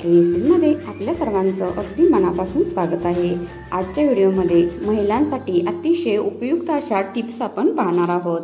मध्ये आपल्या सर्वांचं अगदी मनापासून स्वागत आहे। आजच्या व्हिडिओमध्ये महिलांसाठी अतिशय उपयुक्त अशा टिप्स आपण पाहणार आहोत।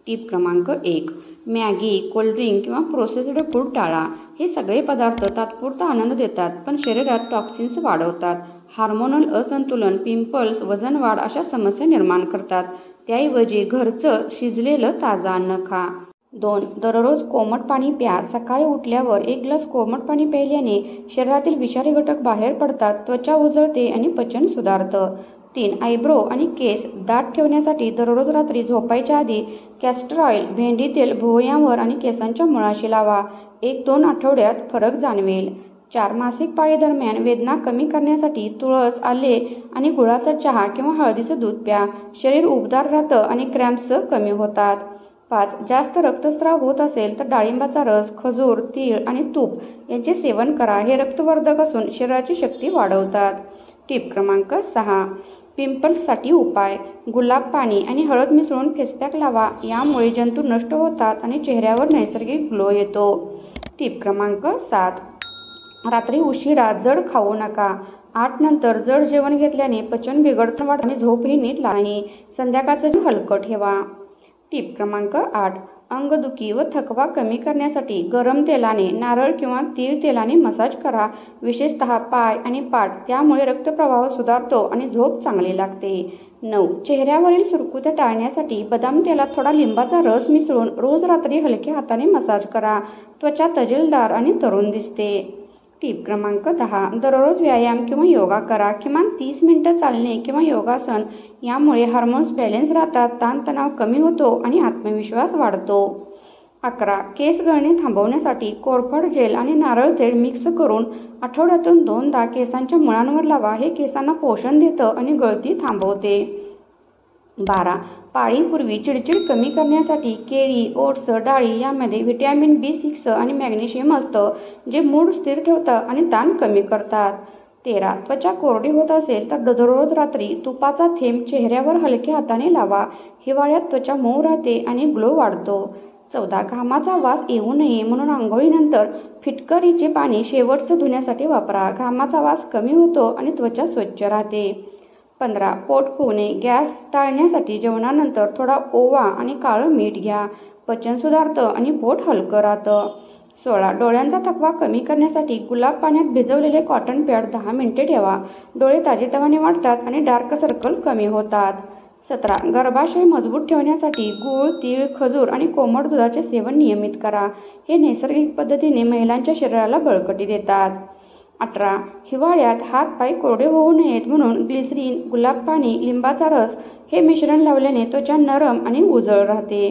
टिप क्रमांक 1, मॅगी, कोल्ड्रिंक किंवा प्रोसेस्ड फूड टाळा। हे सगळे पदार्थ तात्पुरता आनंद देतात पण शरीरात टॉक्सिन्स वाढवतात, हार्मोनल असंतुलन, पिंपल्स, वजन वाढ अशा समस्या निर्माण करतात। त्याऐवजी घरचं शिजलेलं ताजं अन्न खा। 2, दररोज कोमट पाणी प्या। सकाळी उठल्यावर 1 ग्लास कोमट पाणी प्यायल्याने शरीरातील विषारी घटक बाहेर पडतात, त्वचा उजळते आणि पचन सुधारतं। 3, आयब्रो आणि केस दाट ठेवण्यासाठी दररोज रात्री झोपायच्या आधी कॅस्टर ऑइल, भेंडी तेल भुवयांवर आणि केसांच्या मुळाशी लावा। 1-2 आठवड्यात फरक जाणवेल। 4, मासिक पाळी दरम्यान वेदना कमी करण्यासाठी तुळस, आले आणि गुळाचा चहा किंवा हळदीचं दूध प्या। शरीर उबदार राहतं आणि क्रॅम्प्स कमी होतात। 5, जास्त रक्तस्राव होत असेल तर डाळिंबाचा रस, खजूर, तीळ आणि तूप यांचे सेवन करा। हे रक्तवर्धक असून शरीराची शक्ती वाढवतात। टिप क्रमांक 6, पिंपल्ससाठी उपाय। गुलाब पाणी आणि हळद मिसळून फेसपॅक लावा। यामुळे जंतू नष्ट होतात आणि चेहऱ्यावर नैसर्गिक ग्लो येतो। टिप क्रमांक 7, रात्री उशिरा जड खाऊ नका। 8 नंतर जड जेवण घेतल्याने पचन बिघडतं आणि झोपही नीट नाही। संध्याकाळचं जेवण हलकं ठेवा। टिप क्रमांक 8, अंगदुखी व थकवा कमी करण्यासाठी गरम तेलाने, नारळ किंवा तीळ तेलाने मसाज करा, विशेषतः पाय आणि पाठ। त्यामुळे रक्तप्रवाह सुधारतो आणि झोप चांगली लागते। 9, चेहऱ्यावरील सुरकुत्या टाळण्यासाठी बदाम तेलात थोडा लिंबाचा रस मिसळून रोज रात्री हलक्या हाताने मसाज करा, त्वचा तजेलदार आणि तरुण दिसते। टिप क्रमांक 10, दररोज व्यायाम किंवा योगा करा। किमान 30 मिनिटं चालणे किंवा योगासन। यामुळे हार्मोन्स बॅलन्स राहतात, ताणतणाव कमी होतो आणि आत्मविश्वास वाढतो। 11, केस गळणे थांबवण्यासाठी कोरफड जेल आणि नारळ तेल मिक्स करून आठवड्यातून 2दा केसांच्या मुळांवर लावा। हे केसांना पोषण देतं आणि गळती थांबवते। 12, पाळीपूर्वी चिडचिड कमी करण्यासाठी केळी, ओट्स, डाळी यामध्ये व्हिटॅमिन B6 आणि मॅग्नेशियम असतं, जे मूड स्थिर ठेवतं आणि ताण कमी करतात। 13, त्वचा कोरडी होत असेल तर दररोज रात्री तुपाचा थेंब चेहऱ्यावर हलक्या हाताने लावा। हिवाळ्यात त्वचा मऊ राहते आणि ग्लो वाढतो। 14, घामाचा वास येऊ नये म्हणून आंघोळीनंतर फिटकरीचे पाणी शेवटचं धुण्यासाठी वापरा। घामाचा वास कमी होतो आणि त्वचा स्वच्छ राहते। 15, पोट फुगणे, गॅस टाळण्यासाठी जेवणानंतर थोडा ओवा आणि काळं मीठ घ्या, पचन सुधारतं आणि पोट हलकं राहतं। 16, डोळ्यांचा थकवा कमी करण्यासाठी गुलाब पाण्यात भिजवलेले कॉटन पॅड 10 मिनिटे ठेवा। डोळे ताजेतवाने वाटतात आणि डार्क सर्कल कमी होतात। 17, गर्भाशय मजबूत ठेवण्यासाठी गूळ, तीळ, खजूर आणि कोमट दुधाचे सेवन नियमित करा। हे नैसर्गिक पद्धतीने महिलांच्या शरीराला बळकटी देतात। 18, हिवाळ्यात हात पाय कोरडे होऊ नयेत म्हणून ग्लिसरीन, गुलाब पाणी, लिंबाचा रस हे मिश्रण लावल्याने त्वचा नरम आणि उजळ राहते।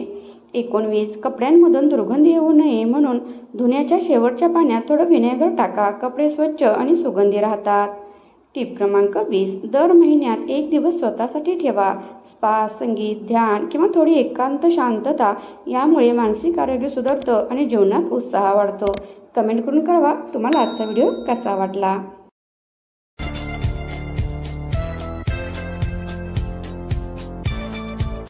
19, कपड्यांमधून दुर्गंधी येऊ नये म्हणून धुण्याच्या शेवटच्या पाण्यात थोडं व्हिनेगर टाका, कपडे स्वच्छ आणि सुगंधी राहतात। टिप क्रमांक 20, दर महिन्यात 1 दिवस स्वतःसाठी ठेवा। स्पा, संगीत, ध्यान किंवा थोडी एकांत शांतता। यामुळे मानसिक आरोग्य सुधारतं आणि जीवनात उत्साह वाढतो। कमेंट करून कळवा तुम्हाला आजचा व्हिडिओ कसा वाटला।